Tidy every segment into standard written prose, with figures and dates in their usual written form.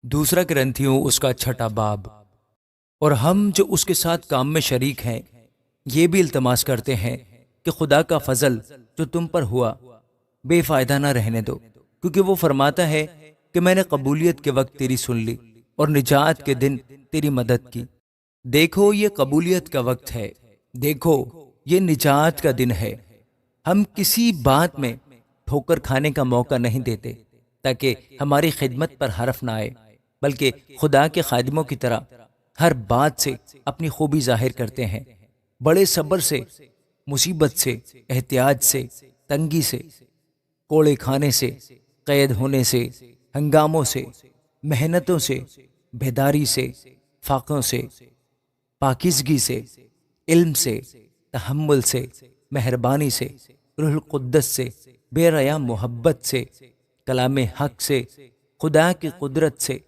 دوسرا گرنتھیوں اس کا 6واں باب۔ اور ہم جو اس کے ساتھ کام میں شریک ہیں یہ بھی التماس کرتے ہیں کہ خدا کا فضل جو تم پر ہوا بے فائدہ نہ رہنے دو، کیونکہ وہ فرماتا ہے کہ میں نے قبولیت کے وقت تیری سن لی اور نجات کے دن تیری مدد کی۔ دیکھو یہ قبولیت کا وقت ہے، دیکھو یہ نجات کا دن ہے۔ ہم کسی بات میں ٹھوکر کھانے کا موقع نہیں دیتے تاکہ ہماری خدمت پر حرف نہ آئے، بلکہ خدا کے خادموں کی طرح ہر بات سے اپنی خوبی ظاہر کرتے ہیں، بڑے صبر سے، مصیبت سے، احتیاط سے، تنگی سے، کوڑے کھانے سے، قید ہونے سے، ہنگاموں سے، محنتوں سے، بیداری سے، فاقوں سے، پاکیزگی سے، علم سے، تحمل سے، مہربانی سے، روح القدس سے، بے ریا محبت سے، کلام حق سے، خدا کی قدرت سے،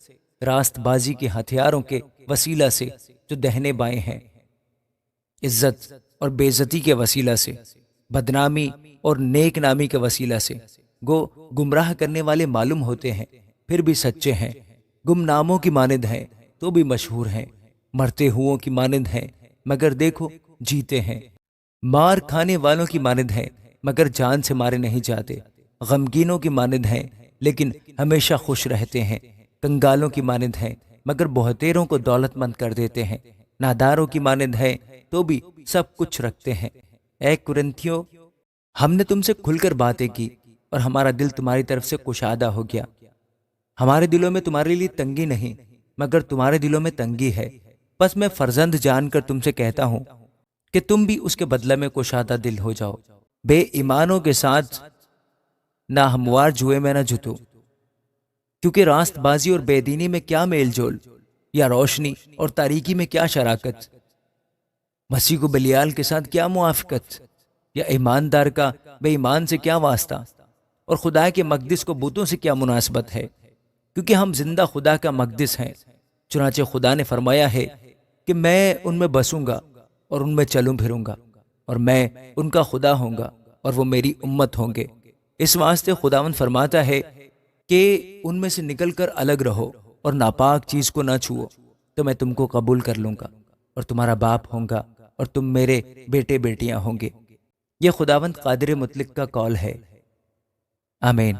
راست بازی کے ہتھیاروں کے وسیلہ سے جو دہنے بائیں ہیں، عزت اور بے عزتی کے وسیلہ سے، بدنامی اور نیک نامی کے وسیلہ سے۔ گو گمراہ کرنے والے معلوم ہوتے ہیں پھر بھی سچے ہیں، گمناموں کی مانند ہیں تو بھی مشہور ہیں، مرتے ہوئوں کی مانند ہیں مگر دیکھو جیتے ہیں، مار کھانے والوں کی مانند ہیں مگر جان سے مارے نہیں جاتے، غمگینوں کی مانند ہیں لیکن ہمیشہ خوش رہتے ہیں، کنگالوں کی مانند ہیں مگر بہتیروں کو دولت مند کر دیتے ہیں، ناداروں کی مانند ہیں تو بھی سب کچھ رکھتے ہیں۔ اے کرنتھیوں، ہم نے تم سے کھل کر باتیں کی اور ہمارا دل تمہاری طرف سے کشادہ ہو گیا۔ ہمارے دلوں میں تمہارے لیے تنگی نہیں مگر تمہارے دلوں میں تنگی ہے، بس میں فرزند جان کر تم سے کہتا ہوں کہ تم بھی اس کے بدلہ میں کشادہ دل ہو جاؤ۔ بے ایمانوں کے ساتھ نہ ہموار جوئے میں نہ جتو، کیونکہ راست بازی اور بے دینی میں کیا میل جول، یا روشنی اور تاریکی میں کیا شراکت، مسیح کو بلیال کے ساتھ کیا موافقت، یا ایماندار کا بے ایمان سے کیا واسطہ، اور خدا کے مقدس کو بتوں سے کیا مناسبت ہے، کیونکہ ہم زندہ خدا کا مقدس ہیں۔ چنانچہ خدا نے فرمایا ہے کہ میں ان میں بسوں گا اور ان میں چلوں پھروں گا، اور میں ان کا خدا ہوں گا اور وہ میری امت ہوں گے۔ اس واسطے خداوند فرماتا ہے کہ ان میں سے نکل کر الگ رہو اور ناپاک چیز کو نہ چھوؤ، تو میں تم کو قبول کر لوں گا اور تمہارا باپ ہوں گا اور تم میرے بیٹے بیٹیاں ہوں گے۔ یہ خداوند قادر مطلق کا قول ہے۔ آمین۔